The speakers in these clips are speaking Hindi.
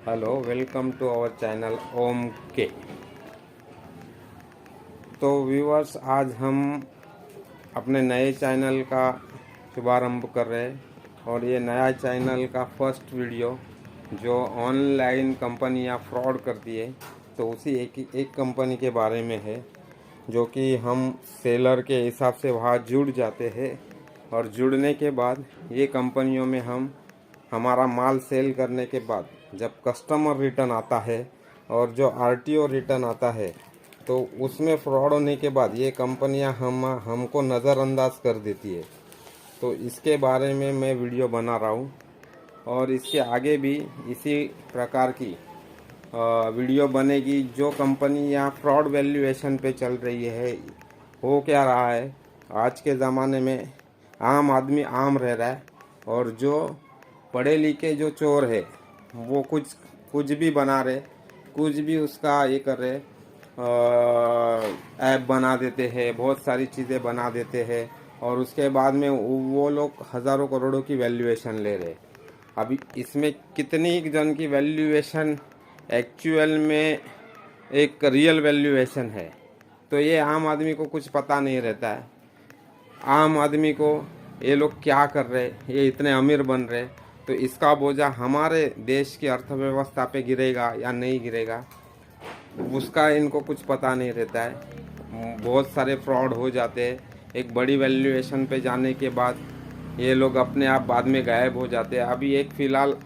Hello, welcome to our channel Om के। तो व्यूअर्स, आज हम अपने नए चैनल का शुभारंभ कर रहे हैं और ये नया चैनल का फर्स्ट वीडियो जो ऑनलाइन कंपनियां फ्रॉड करती है, तो उसी एक कंपनी के बारे में है जो कि हम सेलर के हिसाब से वहाँ जुड़ जाते हैं और जुड़ने के बाद ये कंपनियों में हम हमारा माल सेल करने के बाद जब कस्टमर रिटर्न आता है और जो आरटीओ रिटर्न आता है, तो उसमें फ्रॉड होने के बाद ये कंपनियां हमको नज़रअंदाज कर देती है। तो इसके बारे में मैं वीडियो बना रहा हूँ और इसके आगे भी इसी प्रकार की वीडियो बनेगी। जो कंपनियां फ्रॉड वैल्यूएशन पे चल रही है, हो क्या रहा है आज के ज़माने में, आम आदमी आम रह रहा है और जो पढ़े लिखे जो चोर है वो कुछ कुछ भी बना रहे, कुछ भी उसका ये कर रहे, ऐप बना देते हैं, बहुत सारी चीज़ें बना देते हैं और उसके बाद में वो लोग हज़ारों करोड़ों की वैल्यूएशन ले रहे। अभी इसमें कितनी जन की वैल्यूएशन एक्चुअल में एक रियल वैल्यूएशन है, तो ये आम आदमी को कुछ पता नहीं रहता है। आम आदमी को ये लोग क्या कर रहे, ये इतने अमीर बन रहे, तो इसका बोझा हमारे देश की अर्थव्यवस्था पे गिरेगा या नहीं गिरेगा, उसका इनको कुछ पता नहीं रहता है। बहुत सारे फ्रॉड हो जाते हैं। एक बड़ी वैल्यूएशन पे जाने के बाद ये लोग अपने आप बाद में गायब हो जाते हैं। अभी एक फ़िलहाल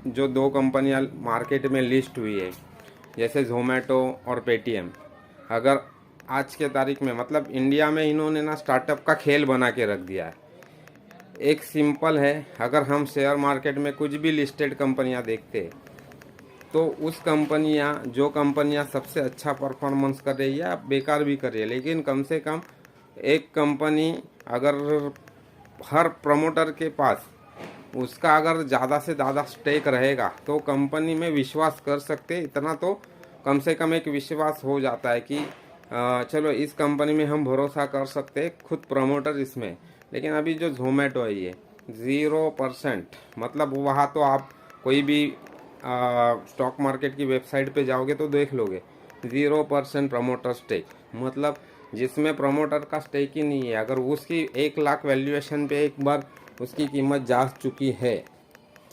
जो दो कंपनियां मार्केट में लिस्ट हुई है, जैसे जोमेटो और पेटीएम, अगर आज के तारीख में मतलब इंडिया में इन्होंने ना स्टार्टअप का खेल बना के रख दिया है। एक सिंपल है, अगर हम शेयर मार्केट में कुछ भी लिस्टेड कंपनियां देखते हैं, तो उस जो कंपनियां सबसे अच्छा परफॉर्मेंस कर रही है या बेकार भी कर रही है, लेकिन कम से कम एक कंपनी अगर हर प्रमोटर के पास उसका अगर ज़्यादा से ज़्यादा स्टेक रहेगा तो कंपनी में विश्वास कर सकते। इतना तो कम से कम एक विश्वास हो जाता है कि चलो इस कंपनी में हम भरोसा कर सकते हैं, खुद प्रमोटर इसमें। लेकिन अभी जो जोमेटो है ये 0%, मतलब वहाँ तो आप कोई भी स्टॉक मार्केट की वेबसाइट पे जाओगे तो देख लोगे 0% प्रमोटर स्टेक, मतलब जिसमें प्रमोटर का स्टेक ही नहीं है। अगर उसकी 1 लाख वैल्यूएशन पे एक बार उसकी कीमत जा चुकी है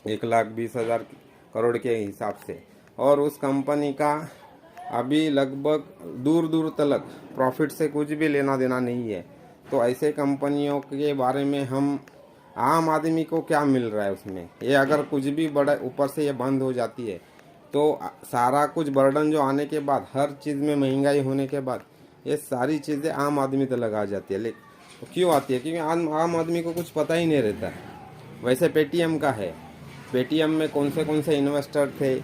1,20,000 करोड़ के हिसाब से, और उस कंपनी का अभी लगभग दूर दूर तक प्रॉफिट से कुछ भी लेना देना नहीं है, तो ऐसे कंपनियों के बारे में हम आम आदमी को क्या मिल रहा है उसमें, ये अगर कुछ भी बड़ा ऊपर से ये बंद हो जाती है तो सारा कुछ बर्डन जो आने के बाद, हर चीज़ में महंगाई होने के बाद ये सारी चीज़ें आम आदमी तक लगा जाती है। लेकिन तो क्यों आती है? क्योंकि आम आदमी को कुछ पता ही नहीं रहता है। वैसे पेटीएम का है, पेटीएम में कौन से इन्वेस्टर थे,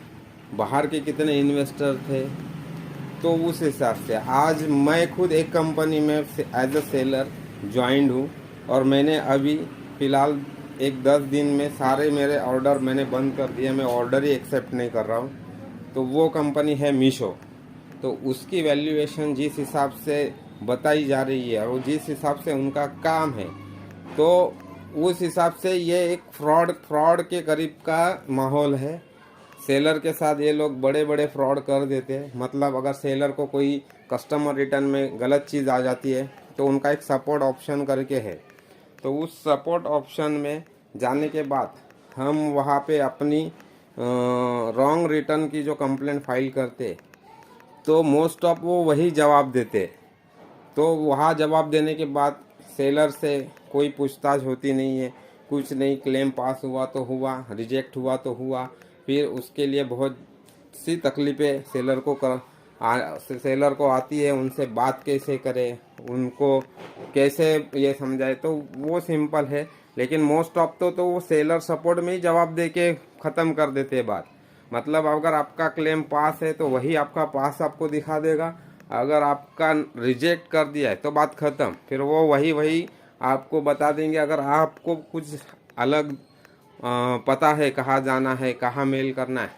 बाहर के कितने इन्वेस्टर थे, तो उस हिसाब से आज मैं खुद एक कंपनी में एज अ सेलर ज्वाइंट हूँ और मैंने अभी फ़िलहाल एक 10 दिन में सारे मेरे ऑर्डर मैंने बंद कर दिए, मैं ऑर्डर ही एक्सेप्ट नहीं कर रहा हूँ। तो वो कंपनी है मीशो। तो उसकी वैल्यूएशन जिस हिसाब से बताई जा रही है और जिस हिसाब से उनका काम है, तो उस हिसाब से ये एक फ्रॉड के करीब का माहौल है। सेलर के साथ ये लोग बड़े बड़े फ्रॉड कर देते हैं। मतलब अगर सेलर को कोई कस्टमर रिटर्न में गलत चीज़ आ जाती है तो उनका एक सपोर्ट ऑप्शन करके है, तो उस सपोर्ट ऑप्शन में जाने के बाद हम वहाँ पे अपनी रॉन्ग रिटर्न की जो कंप्लेंट फाइल करते, तो मोस्ट ऑफ वो वही जवाब देते। तो वहाँ जवाब देने के बाद सेलर से कोई पूछताछ होती नहीं है, कुछ नहीं। क्लेम पास हुआ तो हुआ, रिजेक्ट हुआ तो हुआ, फिर उसके लिए बहुत सी तकलीफ़ें सेलर को आती है। उनसे बात कैसे करें, उनको कैसे ये समझाए, तो वो सिंपल है। लेकिन मोस्ट ऑफ तो वो सेलर सपोर्ट में ही जवाब दे के ख़त्म कर देते हैं बात। मतलब अगर आपका क्लेम पास है तो वही आपका पास आपको दिखा देगा, अगर आपका रिजेक्ट कर दिया है तो बात ख़त्म। फिर वो वही आपको बता देंगे। अगर आपको कुछ अलग पता है, कहाँ जाना है, कहाँ मेल करना है,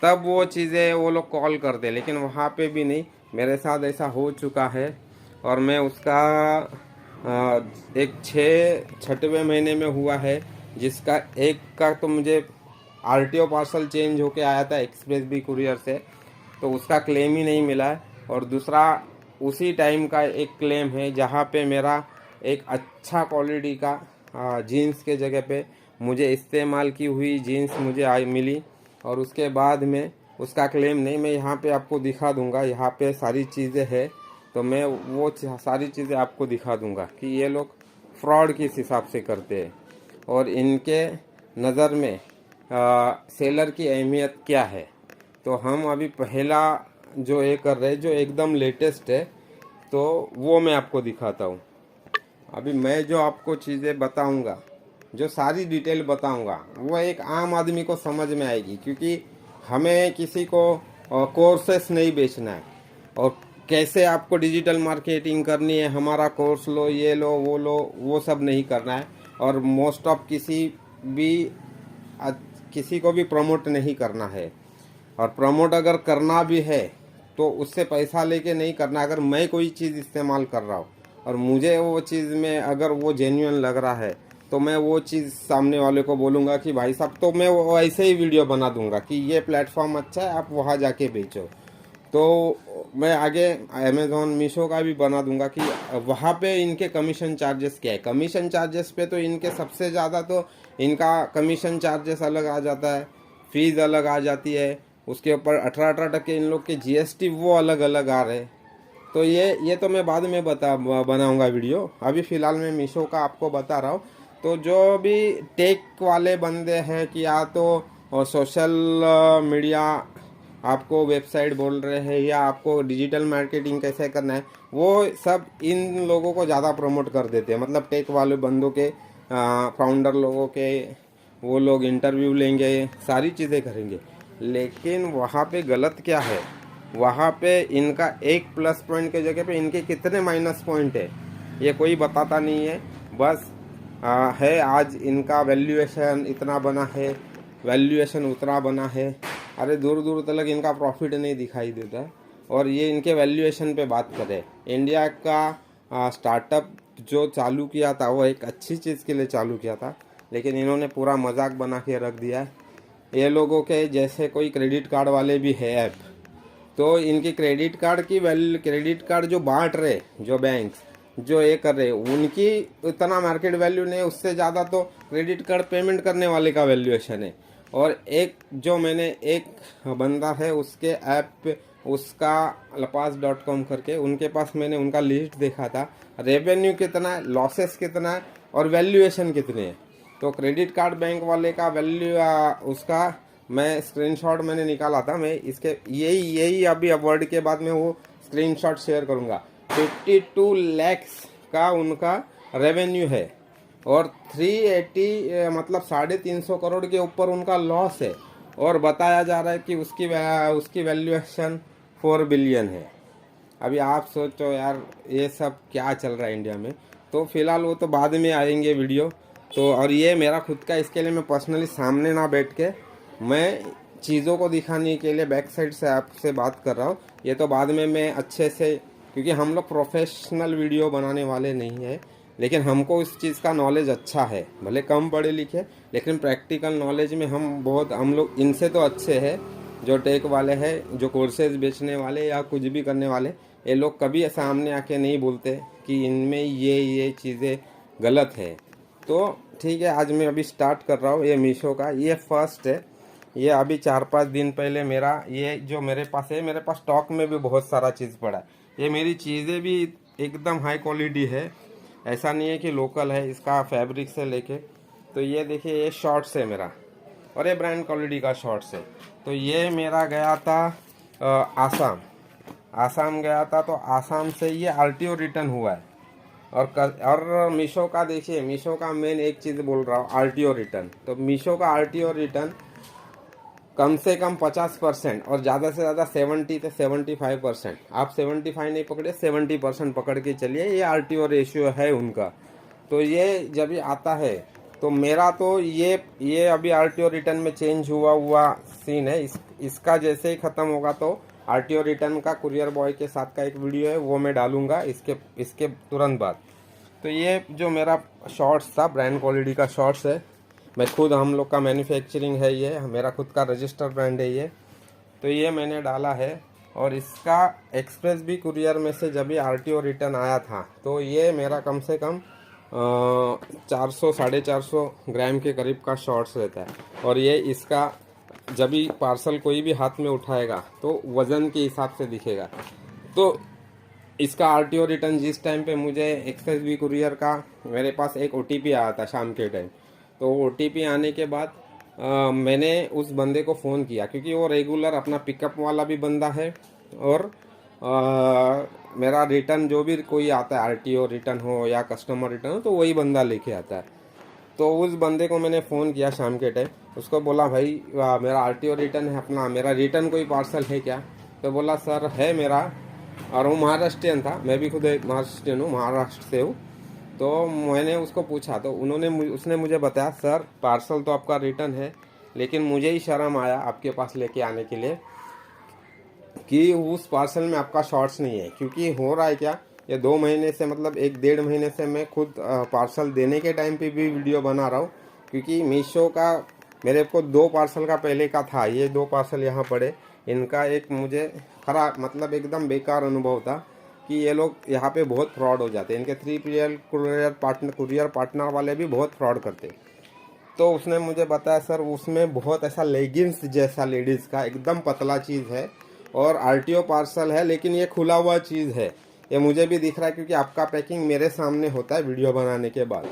तब वो चीज़ें वो लोग कॉल कर दे। लेकिन वहाँ पे भी नहीं। मेरे साथ ऐसा हो चुका है और मैं उसका एक 6वें महीने में हुआ है, जिसका एक का तो मुझे आरटीओ पार्सल चेंज होके आया था एक्सप्रेस बी कुरियर से, तो उसका क्लेम ही नहीं मिला है। और दूसरा उसी टाइम का एक क्लेम है जहाँ पे मेरा एक अच्छा क्वालिटी का जीन्स के जगह पे मुझे इस्तेमाल की हुई जीन्स मुझे मिली, और उसके बाद में उसका क्लेम नहीं। मैं यहाँ पे आपको दिखा दूंगा, यहाँ पे सारी चीज़ें हैं, तो मैं वो सारी चीज़ें आपको दिखा दूंगा कि ये लोग फ्रॉड किस हिसाब से करते हैं और इनके नज़र में सेलर की अहमियत क्या है। तो हम अभी पहला जो ये कर रहे हैं जो एकदम लेटेस्ट है, तो वो मैं आपको दिखाता हूँ। अभी मैं जो आपको चीज़ें बताऊँगा, जो सारी डिटेल बताऊँगा, वो एक आम आदमी को समझ में आएगी, क्योंकि हमें किसी को कोर्सेस नहीं बेचना है और कैसे आपको डिजिटल मार्केटिंग करनी है, हमारा कोर्स लो, ये लो, वो सब नहीं करना है। और मोस्ट ऑफ किसी को भी प्रमोट नहीं करना है, और प्रमोट अगर करना भी है तो उससे पैसा लेके नहीं करना। अगर मैं कोई चीज़ इस्तेमाल कर रहा हूँ और मुझे वो चीज़ में अगर वो जेन्युइन लग रहा है, तो मैं वो चीज़ सामने वाले को बोलूँगा कि भाई साहब, तो मैं वो ऐसे ही वीडियो बना दूंगा कि ये प्लेटफॉर्म अच्छा है, आप वहाँ जाके बेचो। तो मैं आगे अमेज़ॉन मीशो का भी बना दूंगा कि वहाँ पे इनके कमीशन चार्जेस क्या है। कमीशन चार्जेस पे तो इनके सबसे ज़्यादा तो इनका कमीशन चार्जेस अलग आ जाता है, फीस अलग आ जाती है, उसके ऊपर 18% इन लोग के जीएसटी वो अलग अलग आ रहे हैं। तो ये तो मैं बाद में बनाऊंगा वीडियो। अभी फ़िलहाल मैं मीशो का आपको बता रहा हूँ। तो जो भी टेक वाले बंदे हैं कि या तो सोशल मीडिया आपको वेबसाइट बोल रहे हैं या आपको डिजिटल मार्केटिंग कैसे करना है, वो सब इन लोगों को ज़्यादा प्रमोट कर देते हैं। मतलब टेक वाले बंदों के फाउंडर लोगों के वो लोग इंटरव्यू लेंगे, सारी चीज़ें करेंगे। लेकिन वहाँ पे गलत क्या है, वहाँ पे इनका एक प्लस पॉइंट के जगह पे इनके कितने माइनस पॉइंट है ये कोई बताता नहीं है। बस है आज इनका वैल्यूएशन इतना बना है, वैल्यूएशन उतना बना है, अरे दूर दूर तक इनका प्रॉफिट नहीं दिखाई देता है। और ये इनके वैल्यूएशन पे बात करें, इंडिया का स्टार्टअप जो चालू किया था वो एक अच्छी चीज़ के लिए चालू किया था, लेकिन इन्होंने पूरा मजाक बना के रख दिया है। ये लोगों के जैसे कोई क्रेडिट कार्ड वाले भी है ऐप, तो इनकी क्रेडिट कार्ड जो बांट रहे, जो बैंक्स जो ये कर रहे, उनकी उतना मार्केट वैल्यू नहीं, उससे ज़्यादा तो क्रेडिट कार्ड पेमेंट करने वाले का वैल्यूएशन है। और एक जो मैंने एक बंदा है उसके ऐप पे, उसका lapas.com करके, उनके पास मैंने उनका लिस्ट देखा था, रेवेन्यू कितना है, लॉसेस कितना है और वैल्यूएशन कितने हैं। तो क्रेडिट कार्ड बैंक वाले का उसका मैं स्क्रीनशॉट मैंने निकाला था, मैं इसके यही अभी वर्ड के बाद में वो स्क्रीनशॉट शेयर करूँगा। 52 लैक्स का उनका रेवेन्यू है और 380 मतलब 350 करोड़ के ऊपर उनका लॉस है, और बताया जा रहा है कि उसकी वैल्यूएशन 4 बिलियन है। अभी आप सोचो यार, ये सब क्या चल रहा है इंडिया में। तो फिलहाल वो तो बाद में आएंगे वीडियो। तो और ये मेरा खुद का, इसके लिए मैं पर्सनली सामने ना बैठ के मैं चीज़ों को दिखाने के लिए बैक साइड से आपसे बात कर रहा हूँ। ये तो बाद में मैं अच्छे से, क्योंकि हम लोग प्रोफेशनल वीडियो बनाने वाले नहीं हैं, लेकिन हमको इस चीज़ का नॉलेज अच्छा है, भले कम पढ़े लिखे, लेकिन प्रैक्टिकल नॉलेज में हम लोग इनसे तो अच्छे हैं। जो टेक वाले हैं, जो कोर्सेज बेचने वाले या कुछ भी करने वाले, ये लोग कभी सामने आके नहीं बोलते कि इनमें ये चीज़ें गलत है। तो ठीक है, आज मैं अभी स्टार्ट कर रहा हूँ। ये मीशो का ये फर्स्ट है। ये अभी 4-5 दिन पहले मेरा ये जो मेरे पास है, मेरे पास स्टॉक में भी बहुत सारा चीज़ पड़ा है। ये मेरी चीज़ें भी एकदम हाई क्वालिटी है, ऐसा नहीं है कि लोकल है, इसका फैब्रिक से लेके। तो ये देखिए, ये शॉर्ट्स है मेरा, और ये ब्रांड क्वालिटी का शॉर्ट्स है। तो ये मेरा गया था आसाम गया था, तो आसाम से ये आरटीओ रिटर्न हुआ है। और मीशो का देखिए, मीशो का मेन एक चीज़ बोल रहा हूँ, आरटीओ रिटर्न। तो मीशो का आरटीओ रिटर्न कम से कम 50% और ज़्यादा से ज़्यादा 70 से 75%, आप 75 नहीं पकड़े, 70% पकड़ के चलिए, ये आरटीओ रेशियो है उनका। तो ये जब ये आता है, तो मेरा तो ये अभी आरटीओ रिटर्न में चेंज हुआ सीन है। इसका जैसे ही ख़त्म होगा तो आरटीओ रिटर्न का कुरियर बॉय के साथ का एक वीडियो है, वो मैं डालूंगा इसके तुरंत बाद। तो ये जो मेरा शॉर्ट्स था, ब्रांड क्वालिटी का शॉर्ट्स है, मैं खुद, हम लोग का मैन्युफैक्चरिंग है, ये मेरा खुद का रजिस्टर ब्रांड है ये। तो ये मैंने डाला है। और इसका एक्सप्रेस भी कुरियर में से जब भी आरटीओ रिटर्न आया था तो ये मेरा कम से कम 400 450 ग्राम के करीब का शॉर्ट्स रहता है। और ये इसका जब भी पार्सल कोई भी हाथ में उठाएगा तो वज़न के हिसाब से दिखेगा। तो इसका आरटीओ रिटर्न जिस टाइम पे मुझे एक्सप्रेस भी कुरियर का, मेरे पास एक ओटीपी आया था शाम के टाइम। तो ओटीपी आने के बाद मैंने उस बंदे को फ़ोन किया, क्योंकि वो रेगुलर अपना पिकअप वाला भी बंदा है और मेरा रिटर्न जो भी कोई आता है, आरटीओ रिटर्न हो या कस्टमर रिटर्न हो, तो वही बंदा लेके आता है। तो उस बंदे को मैंने फ़ोन किया शाम के टाइम, उसको बोला भाई मेरा आरटीओ रिटर्न है, अपना मेरा रिटर्न कोई पार्सल है क्या? तो बोला सर है मेरा। और वो महाराष्ट्रियन था, मैं भी खुद एक महाराष्ट्रियन हूँ, महाराष्ट्र से हूँ। तो मैंने उसको पूछा तो उसने मुझे बताया सर पार्सल तो आपका रिटर्न है, लेकिन मुझे ही शर्म आया आपके पास लेके आने के लिए कि उस पार्सल में आपका शॉर्ट्स नहीं है। क्योंकि हो रहा है क्या, ये 2 महीने से, मतलब 1 डेढ़ महीने से मैं खुद पार्सल देने के टाइम पे भी वीडियो बना रहा हूँ। क्योंकि मीशो का मेरे को 2 पार्सल का पहले का था, ये 2 पार्सल यहाँ पड़े। इनका एक मुझे खराब, मतलब एकदम बेकार अनुभव था कि ये लोग यहाँ पे बहुत फ्रॉड हो जाते हैं। इनके 3PL कुरियर पार्टनर वाले भी बहुत फ्रॉड करते। तो उसने मुझे बताया सर उसमें बहुत ऐसा लेगिंग्स जैसा लेडीज़ का एकदम पतला चीज़ है और आरटीओ पार्सल है, लेकिन ये खुला हुआ चीज़ है। ये मुझे भी दिख रहा है क्योंकि आपका पैकिंग मेरे सामने होता है वीडियो बनाने के बाद।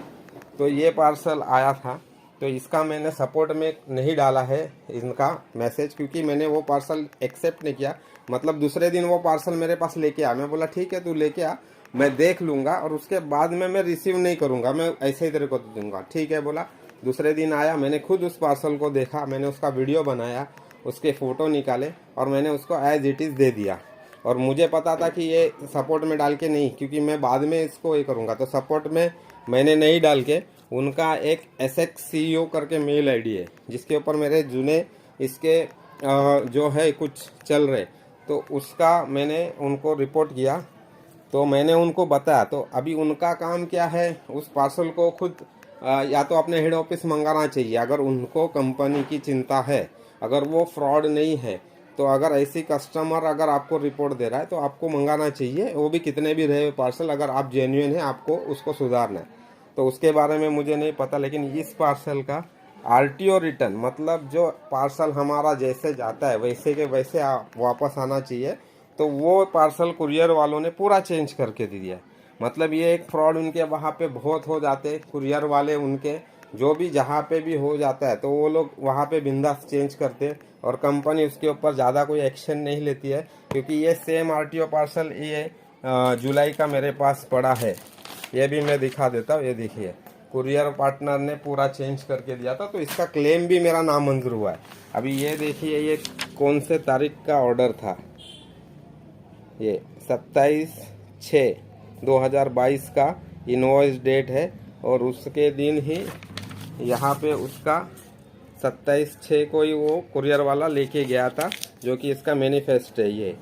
तो ये पार्सल आया था, तो इसका मैंने सपोर्ट में नहीं डाला है इनका मैसेज, क्योंकि मैंने वो पार्सल एक्सेप्ट नहीं किया। मतलब दूसरे दिन वो पार्सल मेरे पास लेके आ, मैं बोला ठीक है तू लेके आ, मैं देख लूँगा और उसके बाद में मैं रिसीव नहीं करूँगा, मैं ऐसे ही तेरे को दूँगा। ठीक है बोला। दूसरे दिन आया, मैंने खुद उस पार्सल को देखा, मैंने उसका वीडियो बनाया, उसके फ़ोटो निकाले और मैंने उसको एज इट इज़ दे दिया। और मुझे पता था कि ये सपोर्ट में डाल के नहीं, क्योंकि मैं बाद में इसको ये करूँगा, तो सपोर्ट में मैंने नहीं डाल के उनका एक SXCEO करके मेल आईडी है जिसके ऊपर मेरे जुने इसके जो है कुछ चल रहे, तो उसका मैंने उनको रिपोर्ट किया। तो मैंने उनको बताया, तो अभी उनका काम क्या है, उस पार्सल को खुद या तो अपने हेड ऑफिस मंगाना चाहिए अगर उनको कंपनी की चिंता है, अगर वो फ्रॉड नहीं है। तो अगर ऐसी कस्टमर अगर आपको रिपोर्ट दे रहा है तो आपको मंगाना चाहिए, वो भी कितने भी रहे पार्सल, अगर आप जेन्युइन है आपको उसको सुधारना है। तो उसके बारे में मुझे नहीं पता, लेकिन इस पार्सल का आरटीओ रिटर्न, मतलब जो पार्सल हमारा जैसे जाता है वैसे के वैसे वापस आना चाहिए, तो वो पार्सल कुरियर वालों ने पूरा चेंज करके दे दिया। मतलब ये एक फ्रॉड उनके वहाँ पे बहुत हो जाते, कुरियर वाले उनके जो भी जहाँ पे भी हो जाता है तो वो लोग वहाँ पे बिंदास चेंज करते और कंपनी उसके ऊपर ज़्यादा कोई एक्शन नहीं लेती है। क्योंकि ये सेम आरटीओ पार्सल ये जुलाई का मेरे पास पड़ा है, ये भी मैं दिखा देता हूँ। ये देखिए कुरियर पार्टनर ने पूरा चेंज करके दिया था, तो इसका क्लेम भी मेरा नामंजूर हुआ है। अभी ये देखिए ये कौन से तारीख का ऑर्डर था, ये 27/6/2022 का इनवॉइस डेट है और उसके दिन ही यहाँ पे उसका 27/6 को ही वो कुरियर वाला लेके गया था, जो कि इसका मैनिफेस्ट है ये।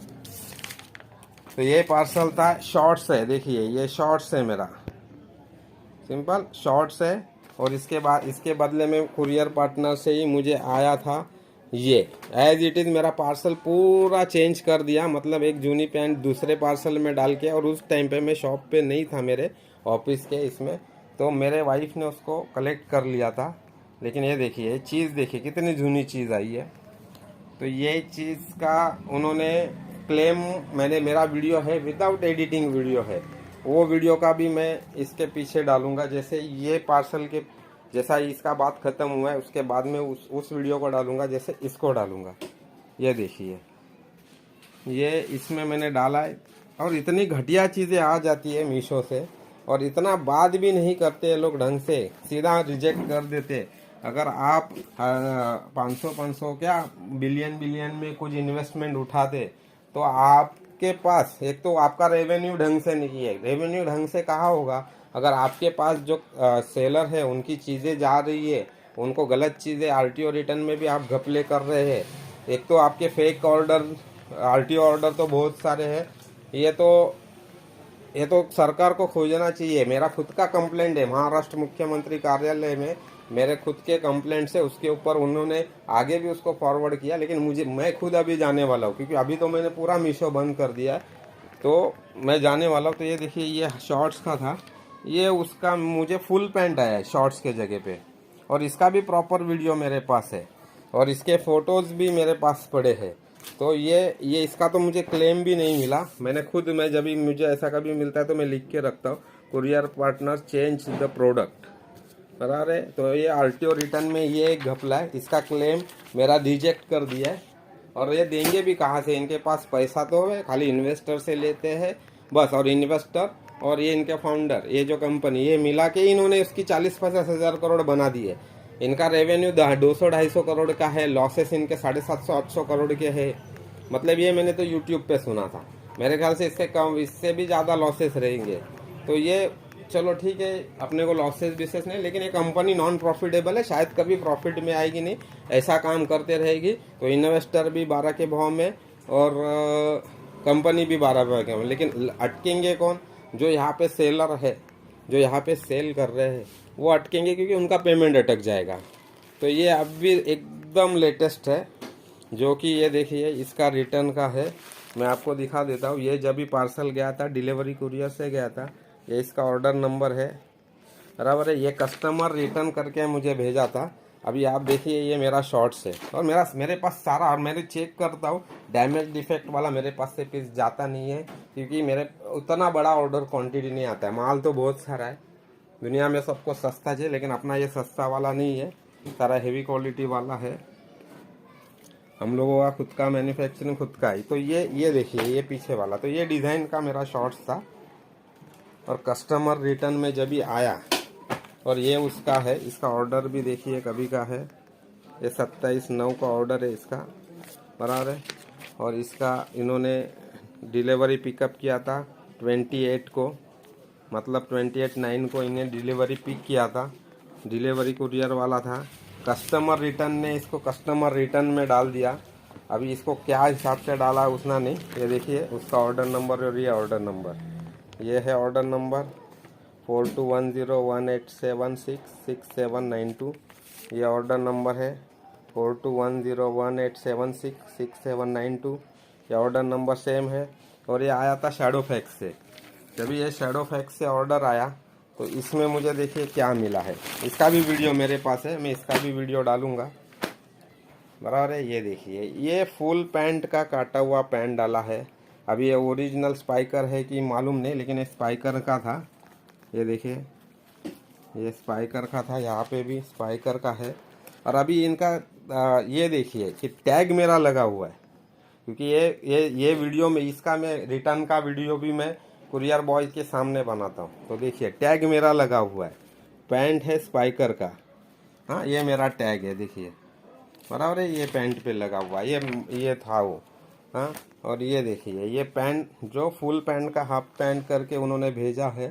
तो ये पार्सल था, शॉर्ट्स है, देखिए ये शॉर्ट्स है, मेरा सिंपल शॉर्ट्स है। और इसके बाद इसके बदले में कुरियर पार्टनर से ही मुझे आया था ये एज इट इज़, मेरा पार्सल पूरा चेंज कर दिया। मतलब एक जूनी पैंट दूसरे पार्सल में डाल के, और उस टाइम पे मैं शॉप पे नहीं था मेरे ऑफिस के इसमें, तो मेरे वाइफ ने उसको कलेक्ट कर लिया था। लेकिन ये देखिए चीज़ देखिए कितनी जूनी चीज़ आई है। तो ये चीज़ का उन्होंने क्लेम, मैंने, मेरा वीडियो है विदाउट एडिटिंग वीडियो है, वो वीडियो का भी मैं इसके पीछे डालूंगा। जैसे ये पार्सल के जैसा इसका बात ख़त्म हुआ है उसके बाद में उस वीडियो को डालूंगा, जैसे इसको डालूंगा। ये देखिए ये इसमें मैंने डाला है। और इतनी घटिया चीज़ें आ जाती है मीशो से, और इतना बात भी नहीं करते ये लोग ढंग से, सीधा रिजेक्ट कर देते। अगर आप 500 क्या बिलियन में कुछ इन्वेस्टमेंट उठाते तो आपके पास एक तो आपका रेवेन्यू ढंग से नहीं है, रेवेन्यू ढंग से कहाँ होगा अगर आपके पास जो सेलर है उनकी चीज़ें जा रही है, उनको गलत चीज़ें आरटीओ रिटर्न में भी आप घपले कर रहे हैं। एक तो आपके फेक ऑर्डर, आरटीओ ऑर्डर तो बहुत सारे हैं। ये तो सरकार को खोजना चाहिए। मेरा खुद का कंप्लेंट है महाराष्ट्र मुख्यमंत्री कार्यालय में, मेरे खुद के कंप्लेंट से उसके ऊपर उन्होंने आगे भी उसको फॉरवर्ड किया, लेकिन मैं खुद अभी जाने वाला हूँ, क्योंकि अभी तो मैंने पूरा मीशो बंद कर दिया है, तो मैं जाने वाला हूँ। तो ये देखिए, ये शॉर्ट्स का था, ये उसका मुझे फुल पैंट आया है शॉर्ट्स के जगह पे, और इसका भी प्रॉपर वीडियो मेरे पास है, और इसके फ़ोटोज़ भी मेरे पास पड़े हैं। तो ये इसका तो मुझे क्लेम भी नहीं मिला, मैंने खुद, मैं जब भी मुझे ऐसा कभी मिलता है तो मैं लिख के रखता हूँ, courier partner change the product, बराबर है। तो ये आरटीओ रिटर्न में ये एक घपला है, इसका क्लेम मेरा रिजेक्ट कर दिया है। और ये देंगे भी कहाँ से, इनके पास पैसा तो है, खाली इन्वेस्टर से लेते हैं बस, और इन्वेस्टर और ये इनके फाउंडर, ये जो कंपनी, ये मिला के इन्होंने इसकी 40-50 हज़ार करोड़ बना दी है। इनका रेवेन्यू 200-250 करोड़ का है, लॉसेस इनके 750-800 करोड़ के है। मतलब ये मैंने तो यूट्यूब पे सुना था, मेरे ख्याल से इससे कम, इससे भी ज़्यादा लॉसेस रहेंगे। तो ये चलो ठीक है, अपने को लॉसेस बिसेस नहीं, लेकिन ये कंपनी नॉन प्रॉफिटेबल है, शायद कभी प्रॉफिट में आएगी नहीं, ऐसा काम करते रहेगी। तो इन्वेस्टर भी 12 के भाव में और कंपनी भी 12 भाव के में, लेकिन अटकेंगे कौन? जो यहाँ पे सेलर है, जो यहाँ पे सेल कर रहे हैं, वो अटकेंगे, क्योंकि उनका पेमेंट अटक जाएगा। तो ये अब भी एकदम लेटेस्ट है, जो कि ये देखिए इसका रिटर्न का है, मैं आपको दिखा देता हूँ। ये जब भी पार्सल गया था, डिलीवरी कुरियर से गया था, ये इसका ऑर्डर नंबर है, बराबर है। ये कस्टमर रिटर्न करके मुझे भेजा था। अभी आप देखिए, ये मेरा शॉर्ट्स है, और मेरे पास सारा, और मैंने चेक करता हूँ, डैमेज डिफेक्ट वाला मेरे पास से पीस जाता नहीं है, क्योंकि मेरे उतना बड़ा ऑर्डर क्वांटिटी नहीं आता है। माल तो बहुत सारा है, दुनिया में सबको सस्ता चाहिए, लेकिन अपना ये सस्ता वाला नहीं है, सारा हेवी क्वालिटी वाला है। हम लोगों का खुद का मैन्युफैक्चरिंग खुद का है। तो ये देखिए, ये पीछे वाला, तो ये डिज़ाइन का मेरा शॉर्ट्स था, और कस्टमर रिटर्न में जब भी आया, और ये उसका है, इसका ऑर्डर भी देखिए कभी का है, ये 27/9 का ऑर्डर है इसका, बराबर है। और इसका इन्होंने डिलीवरी पिकअप किया था 28 को, मतलब 28/9 को इन्हें डिलीवरी पिक किया था, डिलीवरी कुरियर वाला था। कस्टमर रिटर्न ने इसको कस्टमर रिटर्न में डाल दिया। अभी इसको क्या हिसाब से डाला उसना नहीं, ये देखिए उसका ऑर्डर नंबर, और ये ऑर्डर नंबर, ये है ऑर्डर नंबर 421018766792। ये ऑर्डर नंबर है 421018766792। ये ऑर्डर नंबर सेम है। और ये आया था शैडो फैक्स से। जब ये शैडो फैक्स से ऑर्डर आया, तो इसमें मुझे देखिए क्या मिला है, इसका भी वीडियो मेरे पास है, मैं इसका भी वीडियो डालूंगा, बराबर है। ये देखिए, ये फुल पैंट का काटा हुआ पैंट डाला है। अभी ये ओरिजिनल स्पाइकर है कि मालूम नहीं, लेकिन ये स्पाइकर का था। ये देखिए, ये स्पाइकर का था, यहाँ पे भी स्पाइकर का है। और अभी इनका ये देखिए कि टैग मेरा लगा हुआ है, क्योंकि ये वीडियो में, इसका मैं रिटर्न का वीडियो भी मैं कुरियर बॉय के सामने बनाता हूँ। तो देखिए टैग मेरा लगा हुआ है, पैंट है स्पाइकर का, हाँ ये मेरा टैग है, देखिए बराबर है, ये पैंट पे लगा हुआ है, ये था वो, हाँ। और ये देखिए, ये पैंट जो फुल पैंट का हाफ पैंट करके उन्होंने भेजा है।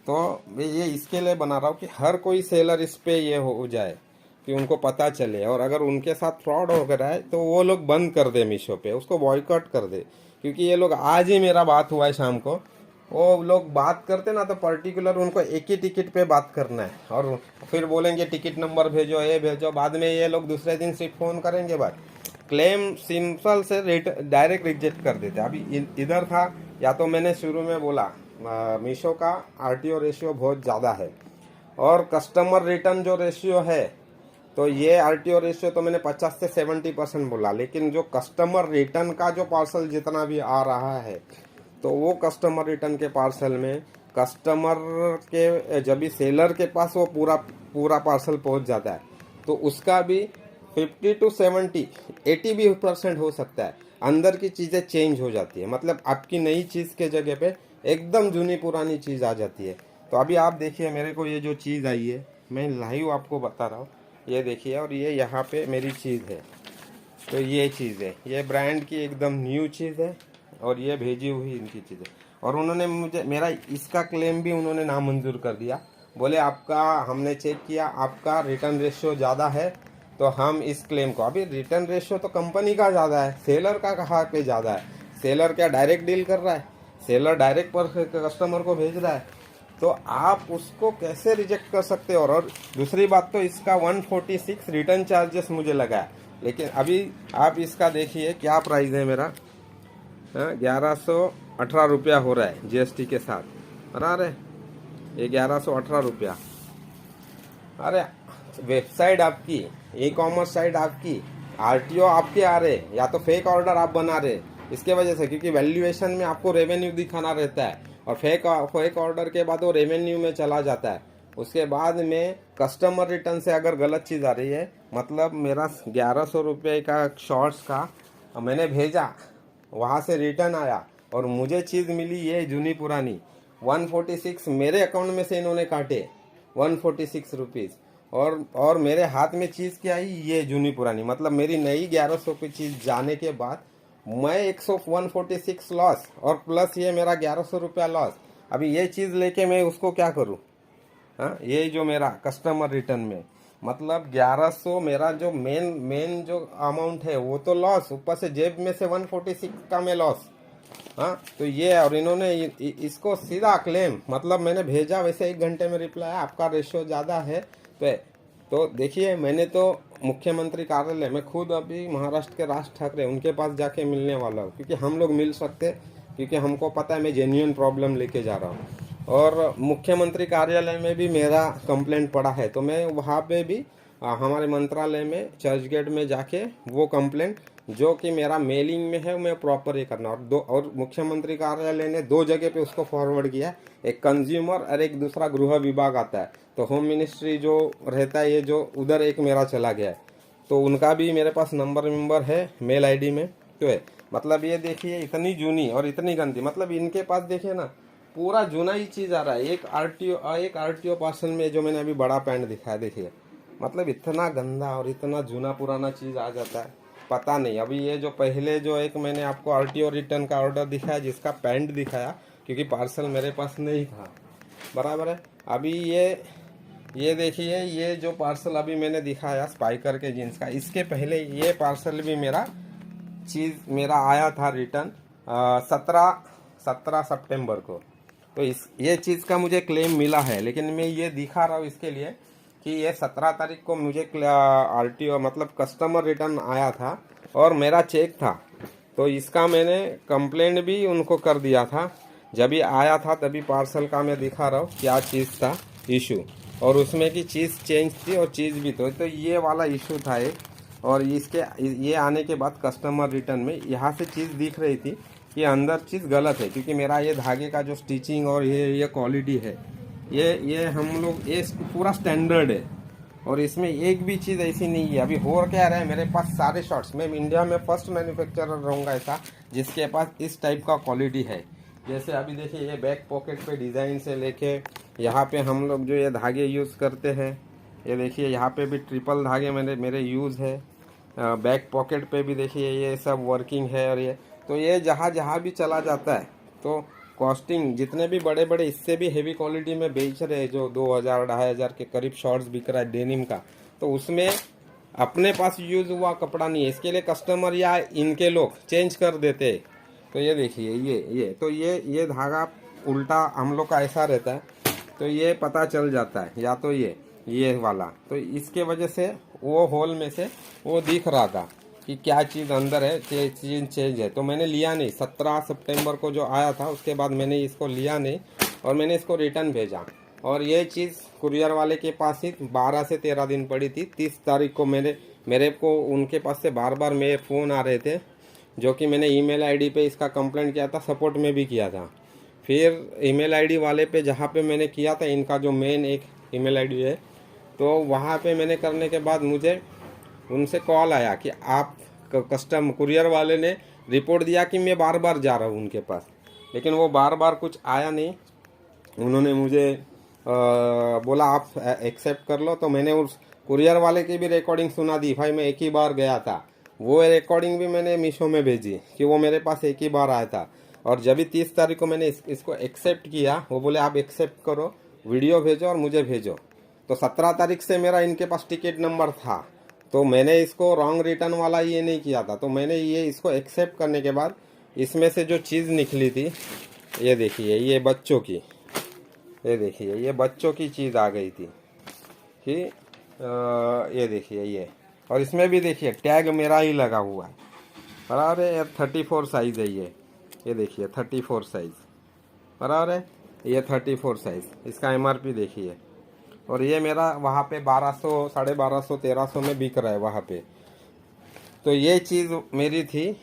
तो ये इसके लिए बना रहा हूँ कि हर कोई सेलर इस पे ये हो जाए, कि उनको पता चले, और अगर उनके साथ फ्रॉड हो रहा है तो वो लोग बंद कर दे मीशो पे, उसको बॉयकॉट कर दे। क्योंकि ये लोग, आज ही मेरा बात हुआ है शाम को, वो लोग बात करते ना तो पर्टिकुलर उनको एक ही टिकट पे बात करना है, और फिर बोलेंगे टिकट नंबर भेजो, ये भेजो, बाद में ये लोग दूसरे दिन सिर्फ फ़ोन करेंगे, बात क्लेम सिंपल से डायरेक्ट रिजेक्ट कर देते। अभी इधर था, या तो मैंने शुरू में बोला मीशो का आरटीओ रेशियो बहुत ज़्यादा है, और कस्टमर रिटर्न जो रेशियो है, तो ये आरटीओ रेशियो तो मैंने 50 से 70% बोला, लेकिन जो कस्टमर रिटर्न का जो पार्सल जितना भी आ रहा है, तो वो कस्टमर रिटर्न के पार्सल में कस्टमर के, जब भी सेलर के पास वो पूरा पार्सल पहुंच जाता है, तो उसका भी 50 to 70, 80 भी % हो सकता है, अंदर की चीज़ें चेंज हो जाती है। मतलब आपकी नई चीज़ के जगह पे एकदम जूनी पुरानी चीज़ आ जाती है। तो अभी आप देखिए, मेरे को ये जो चीज़ आई है, मैं लाइव आपको बता रहा हूँ, ये देखिए, और ये यहाँ पे मेरी चीज़ है। तो ये चीज़ है, ये ब्रांड की एकदम न्यू चीज़ है, और ये भेजी हुई इनकी चीज़ है। और उन्होंने मुझे, मेरा इसका क्लेम भी उन्होंने नामंजूर कर दिया। बोले आपका, हमने चेक किया, आपका रिटर्न रेशियो ज़्यादा है, तो हम इस क्लेम को, अभी रिटर्न रेशियो तो कंपनी का ज़्यादा है, सेलर का कहाँ पे ज़्यादा है? सेलर क्या डायरेक्ट डील कर रहा है? सेलर डायरेक्ट पर कस्टमर को भेज रहा है, तो आप उसको कैसे रिजेक्ट कर सकते हो। और दूसरी बात तो इसका 146 रिटर्न चार्जेस मुझे लगा है। लेकिन अभी आप इसका देखिए क्या प्राइस है मेरा, 1118 रुपया हो रहा है जीएसटी के साथ, बराबर है ये 1118 रुपया। अरे वेबसाइट आपकी, ई कॉमर्स साइट आपकी, आरटीओ आपके आ रहे, या तो फेक ऑर्डर आप बना रहे इसके वजह से, क्योंकि वैल्यूएशन में आपको रेवेन्यू दिखाना रहता है और फेक ऑर्डर के बाद वो रेवेन्यू में चला जाता है। उसके बाद में कस्टमर रिटर्न से अगर गलत चीज़ आ रही है, मतलब मेरा 1100 रुपये का शॉर्ट्स का मैंने भेजा, वहाँ से रिटर्न आया और मुझे चीज़ मिली ये जूनी पुरानी 146, मेरे अकाउंट में से इन्होंने काटे 146 रुपीज़, और मेरे हाथ में चीज़ क्या आई, ये जूनी पुरानी। मतलब मेरी नई 1100 की चीज़ जाने के बाद मैं 146 लॉस, और प्लस ये मेरा 1100 रुपया लॉस। अभी ये चीज़ लेके मैं उसको क्या करूँ। हाँ, ये जो मेरा कस्टमर रिटर्न में मतलब 1100 मेरा जो मेन जो अमाउंट है वो तो लॉस, ऊपर से जेब में से 146 का मैं लॉस। हाँ, तो ये, और इन्होंने इसको सीधा क्लेम, मतलब मैंने भेजा वैसे 1 घंटे में रिप्लाई, आपका रेशियो ज़्यादा है। तो देखिए, मैंने तो मुख्यमंत्री कार्यालय में खुद अभी महाराष्ट्र के राज ठाकरे उनके पास जाके मिलने वाला हूँ, क्योंकि हम लोग मिल सकते, क्योंकि हमको पता है मैं जेन्युइन प्रॉब्लम लेके जा रहा हूँ। और मुख्यमंत्री कार्यालय में भी मेरा कंप्लेंट पड़ा है, तो मैं वहाँ पे भी हमारे मंत्रालय में चर्च गेट में जाके वो कंप्लेंट जो कि मेरा मेलिंग में है मैं प्रॉपर ये करना, और मुख्यमंत्री कार्यालय ने 2 जगह पे उसको फॉरवर्ड किया, एक कंज्यूमर और एक दूसरा गृह विभाग आता है, तो होम मिनिस्ट्री जो रहता है ये जो उधर एक मेरा चला गया है, तो उनका भी मेरे पास नंबर है मेल आईडी में। तो है मतलब ये देखिए, इतनी जूनी और इतनी गंदी, मतलब इनके पास देखिए ना पूरा जूना ही चीज़ आ रहा है। एक आरटीओ पार्सल में जो मैंने अभी बड़ा पैंट दिखाया, देखिए मतलब इतना गंदा और इतना जूना पुराना चीज़ आ जाता है, पता नहीं। अभी ये जो पहले जो एक मैंने आपको आरटीओ रिटर्न का ऑर्डर दिखाया जिसका पैंट दिखाया, क्योंकि पार्सल मेरे पास नहीं था, बराबर है। अभी ये देखिए, ये जो पार्सल अभी मैंने दिखाया स्पाइकर के जीन्स का, इसके पहले ये पार्सल भी मेरा आया था रिटर्न 17 सितंबर को। तो ये चीज़ का मुझे क्लेम मिला है, लेकिन मैं ये दिखा रहा हूँ इसके लिए कि ये 17 तारीख को मुझे आरटीओ मतलब कस्टमर रिटर्न आया था और मेरा चेक था, तो इसका मैंने कंप्लेंट भी उनको कर दिया था। जब ये आया था तभी पार्सल का मैं दिखा रहा हूँ क्या चीज़ था इशू, और उसमें की चीज़ चेंज थी और चीज़ भी तो ये वाला इशू था एक। और ये आने के बाद कस्टमर रिटर्न में यहाँ से चीज़ दिख रही थी कि अंदर चीज़ गलत है, क्योंकि मेरा ये धागे का जो स्टिचिंग और ये क्वालिटी है, ये हम लोग ये पूरा स्टैंडर्ड है, और इसमें एक भी चीज़ ऐसी नहीं है। अभी हो क्या रहा है, मेरे पास सारे शॉर्ट्स, मैं इंडिया में फर्स्ट मैन्युफैक्चरर रहूँगा ऐसा जिसके पास इस टाइप का क्वालिटी है। जैसे अभी देखिए, ये बैक पॉकेट पे डिज़ाइन से लेके यहाँ पे हम लोग जो ये धागे यूज़ करते हैं, ये देखिए यहाँ पे भी ट्रिपल धागे मेरे यूज़ है। बैक पॉकेट पे भी देखिए ये सब वर्किंग है, और ये तो ये जहाँ भी चला जाता है तो कॉस्टिंग जितने भी बड़े इससे भी हेवी क्वालिटी में बेच रहे हैं, जो 2000-2500 के करीब शॉर्ट्स बिक रहा है डेनिम का, तो उसमें अपने पास यूज़ हुआ कपड़ा नहीं है, इसके लिए कस्टमर या इनके लोग चेंज कर देते हैं। तो ये देखिए, ये धागा उल्टा हम लोग का ऐसा रहता है, तो ये पता चल जाता है, या तो ये वाला, तो इसके वजह से वो होल में से वो दिख रहा था कि क्या चीज़ अंदर है, चीज़ चेंज है, तो मैंने लिया नहीं। 17 सितंबर को जो आया था उसके बाद मैंने इसको लिया नहीं और मैंने इसको रिटर्न भेजा, और ये चीज़ कुरियर वाले के पास ही 12 से 13 दिन पड़ी थी। 30 तारीख को मेरे को उनके पास से बार मेरे फ़ोन आ रहे थे, जो कि मैंने ईमेल आईडी पे इसका कंप्लेंट किया था, सपोर्ट में भी किया था। फिर ईमेल आईडी वाले पे जहाँ पे मैंने किया था, इनका जो मेन एक ईमेल आईडी है, तो वहाँ पे मैंने करने के बाद मुझे उनसे कॉल आया कि आप कुरियर वाले ने रिपोर्ट दिया कि मैं बार जा रहा हूँ उनके पास, लेकिन वो बार कुछ आया नहीं। उन्होंने मुझे बोला आप एक्सेप्ट कर लो, तो मैंने उस कुरियर वाले की भी रिकॉर्डिंग सुना दी, भाई मैं एक ही बार गया था। वो रिकॉर्डिंग भी मैंने मीशो में भेजी कि वो मेरे पास एक ही बार आया था, और जब भी 30 तारीख को मैंने इसको एक्सेप्ट किया, वो बोले आप एक्सेप्ट करो, वीडियो भेजो और मुझे भेजो। तो 17 तारीख से मेरा इनके पास टिकट नंबर था, तो मैंने इसको रॉन्ग रिटर्न वाला ये नहीं किया था। तो मैंने इसको एक्सेप्ट करने के बाद इसमें से जो चीज़ निकली थी, ये देखिए, ये बच्चों की ये देखिए ये बच्चों की चीज़ आ गई थी कि ये देखिए ये, और इसमें भी देखिए टैग मेरा ही लगा हुआ है। बराबर है, 34 साइज़ है ये देखिए 34 साइज़ बराबर है, ये 34 साइज़, इसका MRP देखिए। और ये मेरा वहाँ पे 1200 1250 1300 में बिक रहा है वहाँ पे। तो ये चीज़ मेरी थी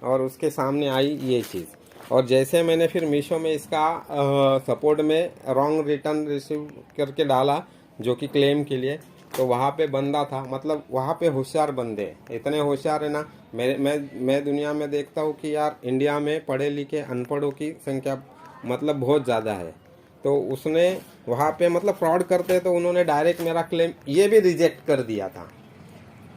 और उसके सामने आई ये चीज़। और जैसे मैंने फिर मीशो में इसका सपोर्ट में रॉन्ग रिटर्न रिसीव करके डाला जो कि क्लेम के लिए, तो वहाँ पे बंदा था, मतलब वहाँ पे होशियार बंदे इतने होशियार है ना। मैं दुनिया में देखता हूँ कि यार इंडिया में पढ़े लिखे अनपढ़ों की संख्या मतलब बहुत ज़्यादा है। तो उसने वहाँ पे मतलब फ्रॉड करते तो उन्होंने डायरेक्ट मेरा क्लेम ये भी रिजेक्ट कर दिया था।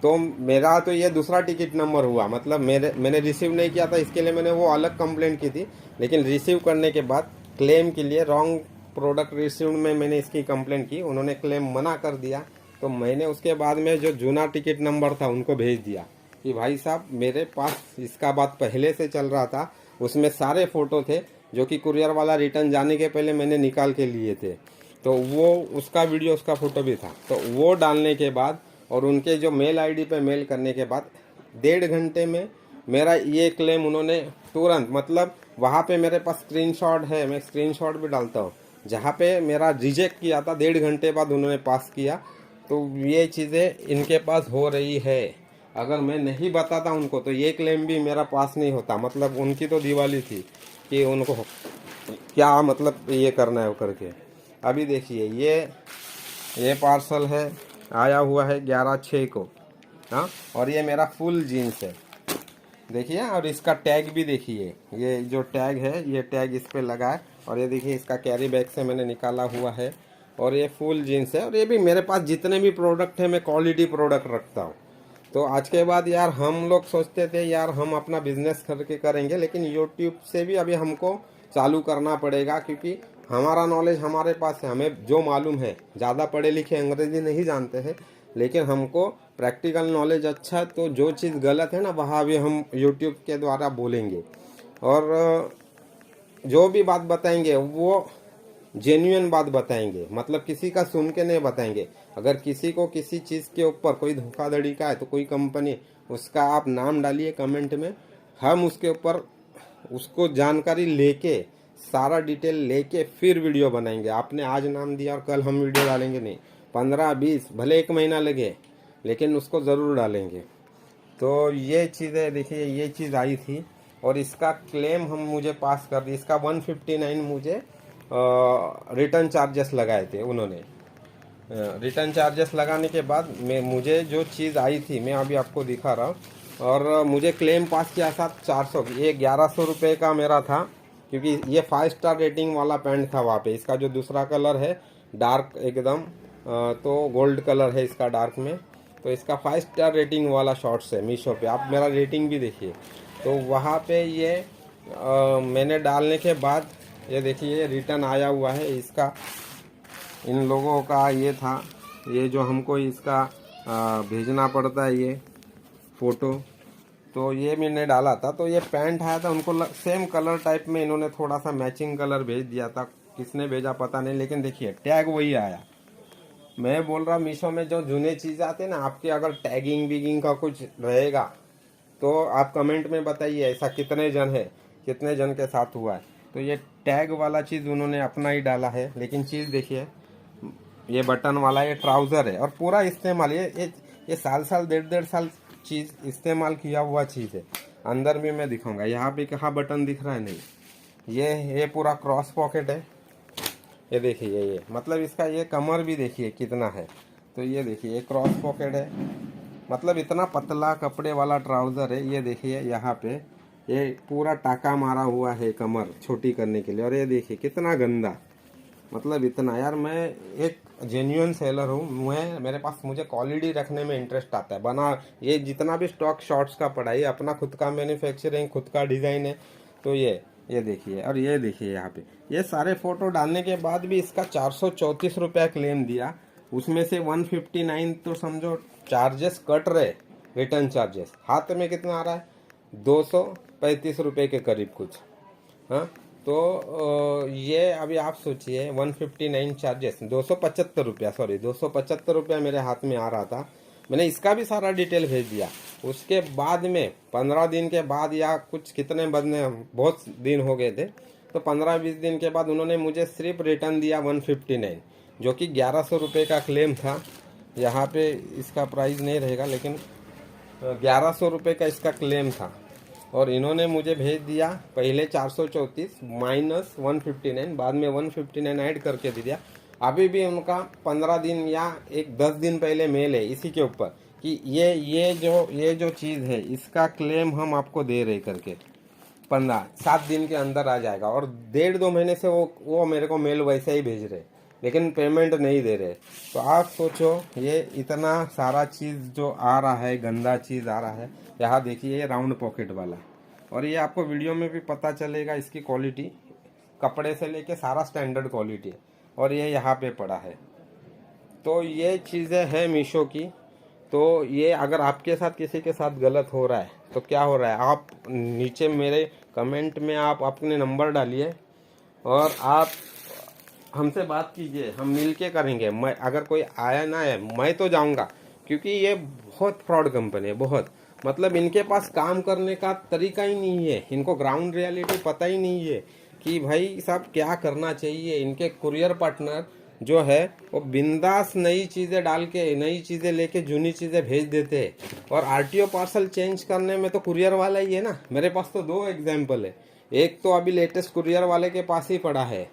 तो मेरा तो ये दूसरा टिकट नंबर हुआ, मतलब मैंने रिसीव नहीं किया था, इसके लिए मैंने वो अलग कंप्लेंट की थी। लेकिन रिसीव करने के बाद क्लेम के लिए रॉन्ग प्रोडक्ट रिसीव में मैंने इसकी कंप्लेंट की, उन्होंने क्लेम मना कर दिया। तो मैंने उसके बाद में जो जूना टिकट नंबर था उनको भेज दिया कि भाई साहब मेरे पास इसका बात पहले से चल रहा था, उसमें सारे फ़ोटो थे जो कि कुरियर वाला रिटर्न जाने के पहले मैंने निकाल के लिए थे। तो वो उसका वीडियो उसका फ़ोटो भी था। तो वो डालने के बाद और उनके जो मेल आईडी पे मेल करने के बाद 1.5 घंटे में मेरा ये क्लेम उन्होंने तुरंत, मतलब वहाँ पे मेरे पास स्क्रीनशॉट है, मैं स्क्रीनशॉट भी डालता हूँ, जहाँ पे मेरा रिजेक्ट किया था 1.5 घंटे बाद उन्होंने पास किया। तो ये चीज़ें इनके पास हो रही है। अगर मैं नहीं बताता उनको तो ये क्लेम भी मेरा पास नहीं होता। मतलब उनकी तो दिवाली थी कि उनको क्या मतलब ये करना है वो करके। अभी देखिए ये पार्सल है, आया हुआ है 11/6 को। हाँ, और ये मेरा फुल जीन्स है देखिए। और इसका टैग भी देखिए, ये जो टैग है ये टैग इस पे लगा है। और ये देखिए इसका कैरी बैग से मैंने निकाला हुआ है। और ये फुल जीन्स है। और ये भी मेरे पास जितने भी प्रोडक्ट है मैं क्वालिटी प्रोडक्ट रखता हूँ। तो आज के बाद यार हम लोग सोचते थे यार हम अपना बिजनेस करके करेंगे, लेकिन यूट्यूब से भी अभी हमको चालू करना पड़ेगा, क्योंकि हमारा नॉलेज हमारे पास है, हमें जो मालूम है। ज़्यादा पढ़े लिखे अंग्रेजी नहीं जानते हैं, लेकिन हमको प्रैक्टिकल नॉलेज अच्छा है। तो जो चीज़ गलत है ना वहाँ भी हम यूट्यूब के द्वारा बोलेंगे। और जो भी बात बताएंगे वो जेन्युइन बात बताएंगे, मतलब किसी का सुन के नहीं बताएंगे। अगर किसी को किसी चीज़ के ऊपर कोई धोखाधड़ी का है तो कोई कंपनी, उसका आप नाम डालिए कमेंट में, हम उसके ऊपर उसको जानकारी लेके सारा डिटेल लेके फिर वीडियो बनाएंगे। आपने आज नाम दिया और कल हम वीडियो डालेंगे नहीं, 15-20 भले 1 महीना लगे लेकिन उसको ज़रूर डालेंगे। तो ये चीज़ें देखिए, ये चीज़ आई थी और इसका क्लेम हम मुझे पास कर दी। इसका 159 मुझे रिटर्न चार्जेस लगाए थे उन्होंने। रिटर्न चार्जेस लगाने के बाद मुझे जो चीज़ आई थी मैं अभी आपको दिखा रहा हूँ। और मुझे क्लेम पास किया था 400, ये 1100 रुपये का मेरा था, क्योंकि ये 5 स्टार रेटिंग वाला पैंट था वहाँ पे। इसका जो दूसरा कलर है डार्क एकदम, तो गोल्ड कलर है इसका डार्क में। तो इसका 5 स्टार रेटिंग वाला शॉर्ट्स है मीशो पे, आप मेरा रेटिंग भी देखिए। तो वहाँ पे ये मैंने डालने के बाद ये देखिए रिटर्न आया हुआ है इसका। इन लोगों का ये था, ये जो हमको इसका भेजना पड़ता है ये फ़ोटो, तो ये मैंने डाला था। तो ये पैंट आया था, उनको सेम कलर टाइप में इन्होंने थोड़ा सा मैचिंग कलर भेज दिया था, किसने भेजा पता नहीं, लेकिन देखिए टैग वही आया। मैं बोल रहा मीशो में जो जूने चीज़ आते हैं ना, आपके अगर टैगिंग विगिंग का कुछ रहेगा तो आप कमेंट में बताइए ऐसा कितने जन है, कितने जन के साथ हुआ है। तो ये टैग वाला चीज़ उन्होंने अपना ही डाला है, लेकिन चीज़ देखिए ये बटन वाला ये ट्राउज़र है और पूरा इस्तेमाल, ये साल 1.5 साल चीज़ इस्तेमाल किया हुआ चीज़ है। अंदर भी मैं दिखाऊंगा, यहाँ पे कहाँ बटन दिख रहा है नहीं, ये पूरा क्रॉस पॉकेट है। ये देखिए ये मतलब इसका ये कमर भी देखिए कितना है। तो ये देखिए ये क्रॉस पॉकेट है, मतलब इतना पतला कपड़े वाला ट्राउज़र है। ये देखिए यहाँ पे ये पूरा टाका मारा हुआ है कमर छोटी करने के लिए। और ये देखिए कितना गंदा, मतलब इतना। यार मैं एक जेन्युइन सेलर हूँ, मेरे पास मुझे क्वालिटी रखने में इंटरेस्ट आता है। बना ये जितना भी स्टॉक शॉर्ट्स का पड़ा है अपना खुद का मैन्युफैक्चरिंग, खुद का डिज़ाइन है। तो ये देखिए, और ये देखिए यहाँ पे ये सारे फ़ोटो डालने के बाद भी इसका 434 रुपया क्लेम दिया। उसमें से 159 तो समझो चार्जेस कट रहे, रिटर्न चार्जेस। हाथ में कितना आ रहा है, 235 रुपये के करीब कुछ। हाँ, तो ये अभी आप सोचिए 159 चार्जेस, 275 रुपया, सॉरी 275 रुपया मेरे हाथ में आ रहा था। मैंने इसका भी सारा डिटेल भेज दिया। उसके बाद में 15 दिन के बाद या कुछ कितने बदने बहुत दिन हो गए थे, तो 15-20 दिन के बाद उन्होंने मुझे सिर्फ रिटर्न दिया 159, जो कि 1100 रुपये का क्लेम था। यहाँ पे इसका प्राइस नहीं रहेगा, लेकिन 1100 रुपये का इसका क्लेम था। और इन्होंने मुझे भेज दिया पहले 434 माइनस 159, बाद में 159 ऐड करके दे दिया। अभी भी उनका 15 दिन या 10 दिन पहले मेल है इसी के ऊपर कि ये जो चीज़ है इसका क्लेम हम आपको दे रहे करके 7 दिन के अंदर आ जाएगा। और 1.5-2 महीने से वो मेरे को मेल वैसे ही भेज रहे, लेकिन पेमेंट नहीं दे रहे। तो आप सोचो ये इतना सारा चीज़ जो आ रहा है, गंदा चीज़ आ रहा है। यहाँ देखिए ये राउंड पॉकेट वाला, और ये आपको वीडियो में भी पता चलेगा इसकी क्वालिटी, कपड़े से लेके सारा स्टैंडर्ड क्वालिटी है। और ये यहाँ पे पड़ा है। तो ये चीज़ें हैं मीशो की। तो ये अगर आपके साथ किसी के साथ गलत हो रहा है तो क्या हो रहा है, आप नीचे मेरे कमेंट में आप अपने नंबर डालिए और आप हमसे बात कीजिए, हम मिल के करेंगे। मैं अगर कोई आया ना है, मैं तो जाऊंगा, क्योंकि ये बहुत फ्रॉड कंपनी है, बहुत। मतलब इनके पास काम करने का तरीका ही नहीं है, इनको ग्राउंड रियलिटी पता ही नहीं है कि भाई साहब क्या करना चाहिए। इनके कुरियर पार्टनर जो है वो बिंदास नई चीज़ें डाल के, नई चीज़ें लेके जूनी चीज़ें भेज देते हैं। और आरटीओ पार्सल चेंज करने में तो कुरियर वाला ही है ना। मेरे पास तो 2 एग्जाम्पल है। एक तो अभी लेटेस्ट कुरियर वाले के पास ही पड़ा है,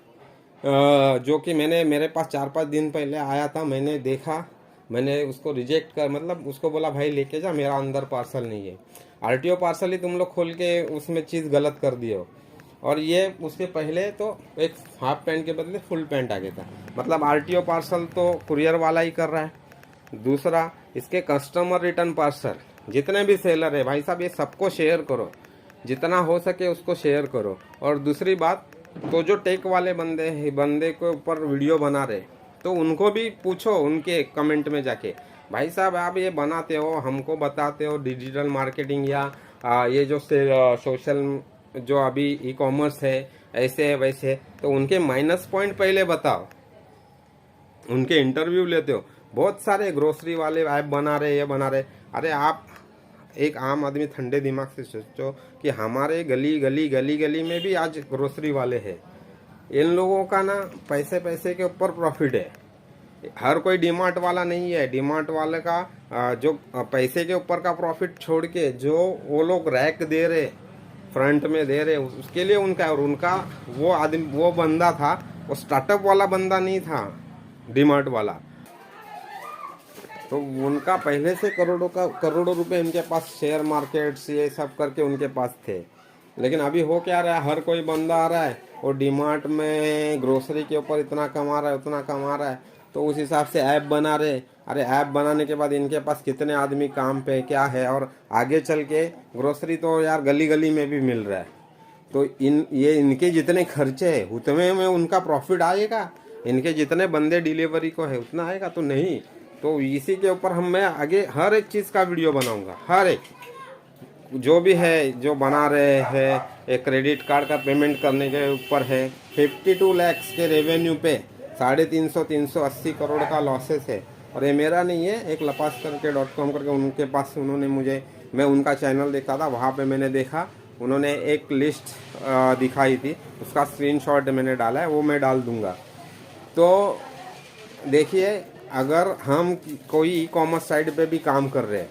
जो कि मेरे पास 4-5 दिन पहले आया था। मैंने देखा, मैंने उसको रिजेक्ट कर, मतलब उसको बोला भाई लेके जा, मेरा अंदर पार्सल नहीं है। आरटीओ पार्सल ही तुम लोग खोल के उसमें चीज़ गलत कर दिए हो। और ये उसके पहले तो एक हाफ पैंट के बदले फुल पैंट आ गया था। मतलब आरटीओ पार्सल तो कुरियर वाला ही कर रहा है। दूसरा, इसके कस्टमर रिटर्न पार्सल, जितने भी सेलर है भाई साहब ये सबको शेयर करो, जितना हो सके उसको शेयर करो। और दूसरी बात, तो जो टेक वाले बंदे के ऊपर वीडियो बना रहे, तो उनको भी पूछो उनके कमेंट में जाके, भाई साहब आप ये बनाते हो, हमको बताते हो डिजिटल मार्केटिंग या ये जो सोशल जो अभी ई कॉमर्स है ऐसे है वैसे है, तो उनके माइनस पॉइंट पहले बताओ, उनके इंटरव्यू लेते हो। बहुत सारे ग्रोसरी वाले ऐप बना रहे, ये बना रहे। अरे आप एक आम आदमी ठंडे दिमाग से सोचो कि हमारे गली में भी आज ग्रोसरी वाले हैं। इन लोगों का ना पैसे के ऊपर प्रॉफिट है। हर कोई डीमार्ट वाला नहीं है। डीमार्ट वाले का जो पैसे के ऊपर का प्रॉफिट छोड़ के जो वो लोग रैक दे रहे, फ्रंट में दे रहे, उसके लिए उनका, और उनका वो बंदा था, वो स्टार्टअप वाला बंदा नहीं था डीमार्ट वाला। तो उनका पहले से करोड़ों रुपए इनके पास शेयर मार्केट्स ये सब करके उनके पास थे। लेकिन अभी हो क्या रहा है, हर कोई बंदा आ रहा है और डीमार्ट में ग्रोसरी के ऊपर इतना कमा रहा है, उतना कमा रहा है, तो उस हिसाब से ऐप बना रहे। अरे ऐप बनाने के बाद इनके पास कितने आदमी काम पे क्या है, और आगे चल के ग्रोसरी तो यार गली में भी मिल रहा है। तो इनके जितने खर्चे है उतने में उनका प्रॉफिट आएगा, इनके जितने बंदे डिलीवरी को है उतना आएगा तो नहीं। तो इसी के ऊपर मैं आगे हर एक चीज़ का वीडियो बनाऊंगा। हर एक जो भी है जो बना रहे हैं, एक क्रेडिट कार्ड का पेमेंट करने के ऊपर है, 52 लाख के रेवेन्यू पे 380 करोड़ का लॉसेस है। और ये मेरा नहीं है, एक लपास करके .com करके उनके पास, उन्होंने मुझे, मैं उनका चैनल देखा था, वहाँ पे मैंने देखा उन्होंने एक लिस्ट दिखाई थी, उसका स्क्रीनशॉट मैंने डाला है, वो मैं डाल दूँगा। तो देखिए, अगर हम कोई ई कॉमर्स साइट पे भी काम कर रहे हैं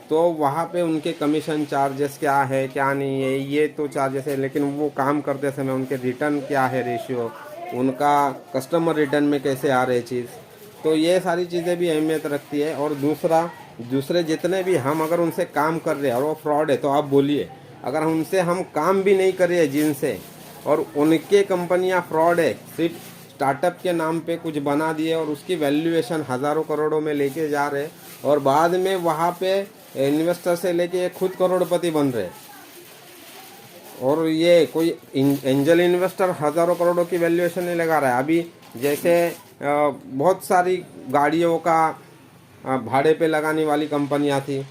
तो वहाँ पे उनके कमीशन चार्जेस क्या है क्या नहीं है, ये तो चार्जेस है, लेकिन वो काम करते समय उनके रिटर्न क्या है रेशियो, उनका कस्टमर रिटर्न में कैसे आ रही चीज़, तो ये सारी चीज़ें भी अहमियत रखती है। और दूसरे जितने भी हम अगर उनसे काम कर रहे हैं और वो फ्रॉड है तो आप बोलिए। अगर उनसे हम काम भी नहीं कर रहे हैं जिनसे, और उनके कंपनियां फ्रॉड है, सिर्फ स्टार्टअप के नाम पे कुछ बना दिए और उसकी वैल्यूएशन हज़ारों करोड़ों में लेके जा रहे, और बाद में वहाँ पे इन्वेस्टर से लेके खुद करोड़पति बन रहे। और ये कोई एंजल इन्वेस्टर हज़ारों करोड़ों की वैल्यूएशन नहीं लगा रहा है। अभी जैसे बहुत सारी गाड़ियों का भाड़े पे लगाने वाली कंपनियां थी,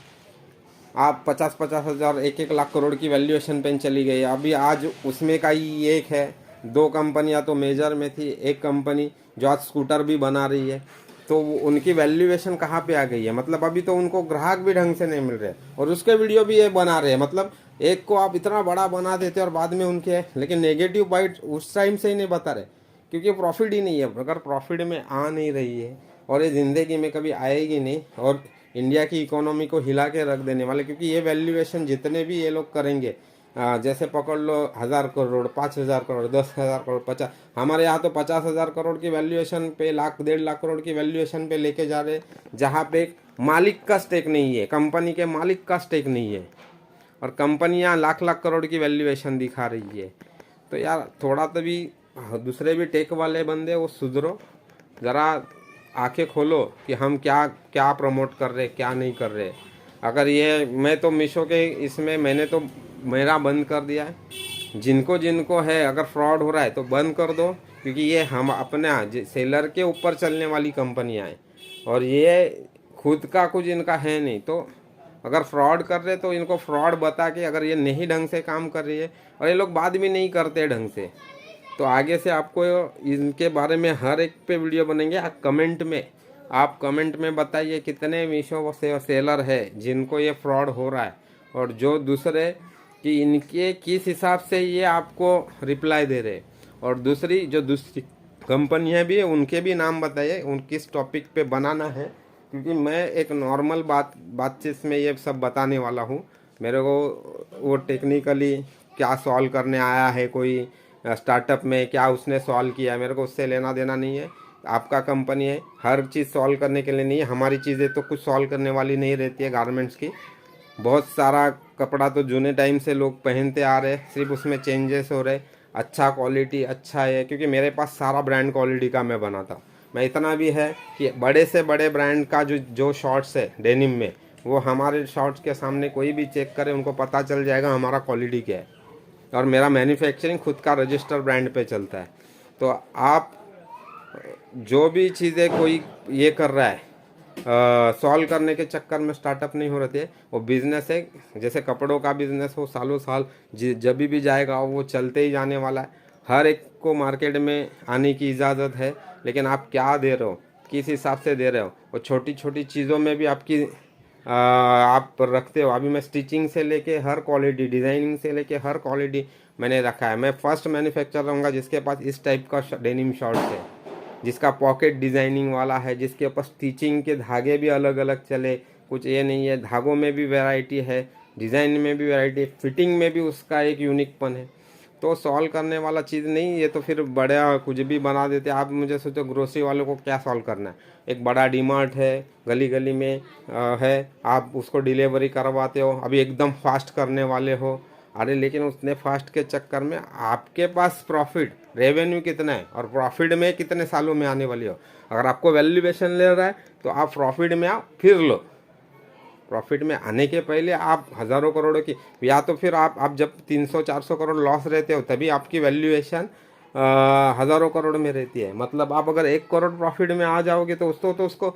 आप 50-50 हज़ार 1-1 लाख करोड़ की वैल्यूएशन पे चली गई। अभी आज उसमें का ही एक है दो कंपनियां तो मेजर में थी, एक कंपनी जो आज स्कूटर भी बना रही है, तो उनकी वैल्यूएशन कहाँ पे आ गई है। मतलब अभी तो उनको ग्राहक भी ढंग से नहीं मिल रहे और उसके वीडियो भी ये बना रहे हैं। मतलब एक को आप इतना बड़ा बना देते और बाद में उनके, लेकिन नेगेटिव पॉइंट उस टाइम से ही नहीं बता रहे, क्योंकि प्रॉफिट ही नहीं है। अगर प्रॉफिट में आ नहीं रही है और ये ज़िंदगी में कभी आएगी नहीं, और इंडिया की इकोनॉमी को हिला के रख देने वाले, क्योंकि ये वैल्यूएशन जितने भी ये लोग करेंगे, जैसे पकड़ लो 1000 करोड़, 5000 करोड़, 10,000 करोड़, 50, हमारे यहाँ तो 50,000 करोड़ की वैल्यूएशन पे, लाख 1.5 लाख करोड़ की वैल्यूएशन पे लेके जा रहे, जहाँ पे मालिक का स्टेक नहीं है, कंपनी के मालिक का स्टेक नहीं है, और कंपनियाँ लाख लाख करोड़ की वैल्यूएशन दिखा रही है। तो यार थोड़ा तो भी दूसरे भी टेक वाले बंदे वो सुधरो, ज़रा आंखें खोलो कि हम क्या क्या प्रमोट कर रहे, क्या नहीं कर रहे। अगर ये, मैं तो मीशो के इसमें मैंने तो मेरा बंद कर दिया है। जिनको जिनको है अगर फ्रॉड हो रहा है तो बंद कर दो, क्योंकि ये हम अपने सेलर के ऊपर चलने वाली कंपनियां हैं, और ये खुद का कुछ इनका है नहीं। तो अगर फ्रॉड कर रहे तो इनको फ्रॉड बता के, अगर ये नहीं ढंग से काम कर रही है, और ये लोग बात भी नहीं करते ढंग से, तो आगे से आपको इनके बारे में हर एक पे वीडियो बनेंगे। आप कमेंट में बताइए कितने मीशो से सेलर है जिनको ये फ्रॉड हो रहा है, और जो दूसरे कि इनके किस हिसाब से ये आपको रिप्लाई दे रहे, और दूसरी कंपनियां भी है उनके भी नाम बताइए, उन किस टॉपिक पे बनाना है, क्योंकि मैं एक नॉर्मल बातचीत में ये सब बताने वाला हूँ। मेरे को वो टेक्निकली क्या सॉल्व करने आया है कोई स्टार्टअप में, क्या उसने सॉल्व किया, मेरे को उससे लेना देना नहीं है। आपका कंपनी है, हर चीज़ सॉल्व करने के लिए नहीं है। हमारी चीज़ें तो कुछ सॉल्व करने वाली नहीं रहती है गारमेंट्स की। बहुत सारा कपड़ा तो जूने टाइम से लोग पहनते आ रहे, सिर्फ उसमें चेंजेस हो रहे। अच्छा क्वालिटी अच्छा है, क्योंकि मेरे पास सारा ब्रांड क्वालिटी का मैं बनाता हूँ। मैं इतना भी है कि बड़े से बड़े ब्रांड का जो शॉर्ट्स है डेनिम में, वो हमारे शॉर्ट्स के सामने कोई भी चेक करे उनको पता चल जाएगा हमारा क्वालिटी क्या है। और मेरा मैन्युफैक्चरिंग खुद का रजिस्टर ब्रांड पे चलता है। तो आप जो भी चीज़ें कोई ये कर रहा है, सॉल्व करने के चक्कर में स्टार्टअप नहीं हो रहे थे। वो बिज़नेस है, जैसे कपड़ों का बिज़नेस हो, सालों साल जब भी जाएगा वो चलते ही जाने वाला है। हर एक को मार्केट में आने की इजाज़त है, लेकिन आप क्या दे रहे हो, किस हिसाब से दे रहे हो। वो छोटी छोटी चीज़ों में भी आपकी आप रखते हो। अभी मैं स्टिचिंग से लेके हर क्वालिटी, डिज़ाइनिंग से लेके हर क्वालिटी मैंने रखा है। मैं फर्स्ट मैन्युफैक्चर रहूँगा जिसके पास इस टाइप का डेनिम शॉर्ट्स है, जिसका पॉकेट डिज़ाइनिंग वाला है, जिसके ऊपर स्टिचिंग के धागे भी अलग अलग चले। कुछ ये नहीं है, धागों में भी वैरायटी है, डिज़ाइन में भी वैरायटी है, फिटिंग में भी उसका एक यूनिकपन है। तो सॉल्व करने वाला चीज़ नहीं, ये तो फिर बड़ा कुछ भी बना देते। आप मुझे सोचो ग्रोसरी वालों को क्या सॉल्व करना है। एक बड़ा डीमार्ट है, गली गली में है, आप उसको डिलीवरी करवाते हो, अभी एकदम फास्ट करने वाले हो। अरे लेकिन उतने फास्ट के चक्कर में आपके पास प्रॉफिट रेवेन्यू कितना है, और प्रॉफिट में कितने सालों में आने वाली हो। अगर आपको वैल्यूएशन ले रहा है तो आप प्रॉफिट में आओ, फिर लो। प्रॉफिट में आने के पहले आप हज़ारों करोड़ों की, या तो फिर आप जब 300-400 करोड़ लॉस रहते हो तभी आपकी वैल्यूएशन हज़ारों करोड़ में रहती है। मतलब आप अगर 1 करोड़ प्रॉफिट में आ जाओगे तो उसको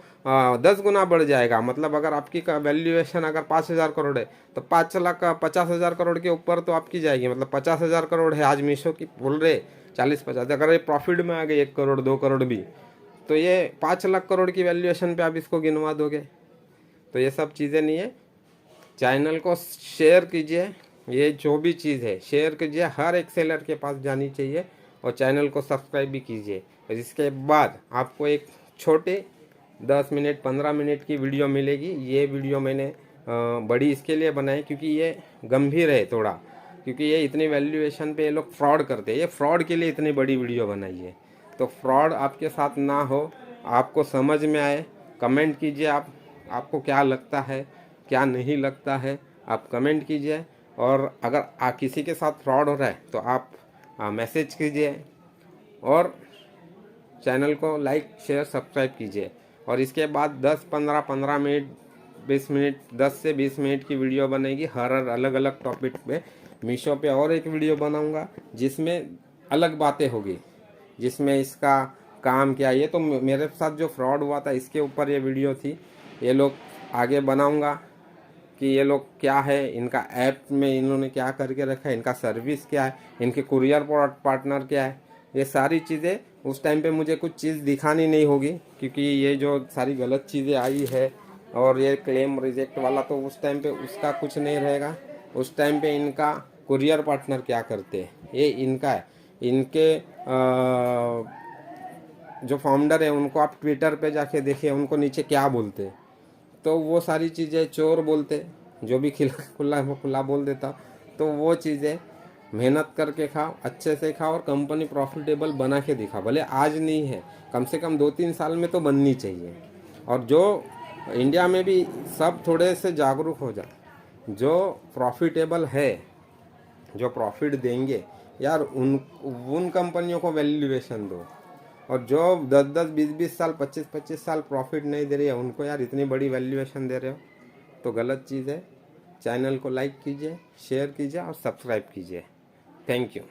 10 गुना बढ़ जाएगा। मतलब अगर आपकी वैल्यूएशन अगर 5,000 करोड़ है तो 5,50,000 करोड़ के ऊपर तो आपकी जाएगी। मतलब 50,000 करोड़ है आज मीशो की, बोल रहे 40-50, अगर ये प्रॉफिट में आ गई 1 करोड़ 2 करोड़ भी, तो ये 5 लाख करोड़ की वैल्यूएशन पे आप इसको गिनवा दोगे। तो ये सब चीज़ें नहीं है। चैनल को शेयर कीजिए, ये जो भी चीज़ है शेयर कीजिए, हर एक सेलर के पास जानी चाहिए, और चैनल को सब्सक्राइब भी कीजिए। और इसके बाद आपको एक छोटे 10 मिनट 15 मिनट की वीडियो मिलेगी। ये वीडियो मैंने बड़ी इसके लिए बनाई क्योंकि ये गंभीर है थोड़ा, क्योंकि ये इतनी वैल्यूएशन पे ये लोग फ्रॉड करते हैं। ये फ्रॉड के लिए इतनी बड़ी वीडियो बनाई है। तो फ्रॉड आपके साथ ना हो, आपको समझ में आए, कमेंट कीजिए। आपको क्या लगता है, क्या नहीं लगता है, आप कमेंट कीजिए। और अगर किसी के साथ फ्रॉड हो रहा है तो आप मैसेज कीजिए, और चैनल को लाइक शेयर सब्सक्राइब कीजिए। और इसके बाद 15 मिनट 20 मिनट 10 से 20 मिनट की वीडियो बनेगी हर अलग अलग टॉपिक पे। मीशो पे और एक वीडियो बनाऊंगा जिसमें अलग बातें होगी, जिसमें इसका काम क्या है। ये तो मेरे साथ जो फ्रॉड हुआ था इसके ऊपर ये वीडियो थी, ये लोग आगे बनाऊंगा। कि ये लोग क्या है, इनका ऐप में इन्होंने क्या करके रखा है, इनका सर्विस क्या है, इनके कुरियर पार्टनर क्या है, ये सारी चीज़ें उस टाइम पे मुझे कुछ चीज़ दिखानी नहीं होगी, क्योंकि ये जो सारी गलत चीज़ें आई है और ये क्लेम रिजेक्ट वाला, तो उस टाइम पे उसका कुछ नहीं रहेगा। उस टाइम पे इनका कुरियर पार्टनर क्या करते हैं ये इनका है। इनके जो फाउंडर है उनको आप ट्विटर पे जाके देखिए, उनको नीचे क्या बोलते हैं, तो वो सारी चीज़ें चोर बोलते, जो भी खिला खुला खुला बोल देता। तो वो चीज़ें मेहनत करके खाओ, अच्छे से खाओ और कंपनी प्रॉफिटेबल बना के दिखा। भले आज नहीं है, कम से कम 2-3 साल में तो बननी चाहिए। और जो इंडिया में भी सब थोड़े से जागरूक हो जाए, जो प्रॉफिटेबल है, जो प्रॉफिट देंगे यार, उन कंपनियों को वैल्यूएशन दो। और जो 10-10, 20-20 साल, 25-25 साल प्रॉफिट नहीं दे रही है, उनको यार इतनी बड़ी वैल्यूएशन दे रहे हो, तो गलत चीज़ है। चैनल को लाइक कीजिए, शेयर कीजिए और सब्सक्राइब कीजिए। Thank you.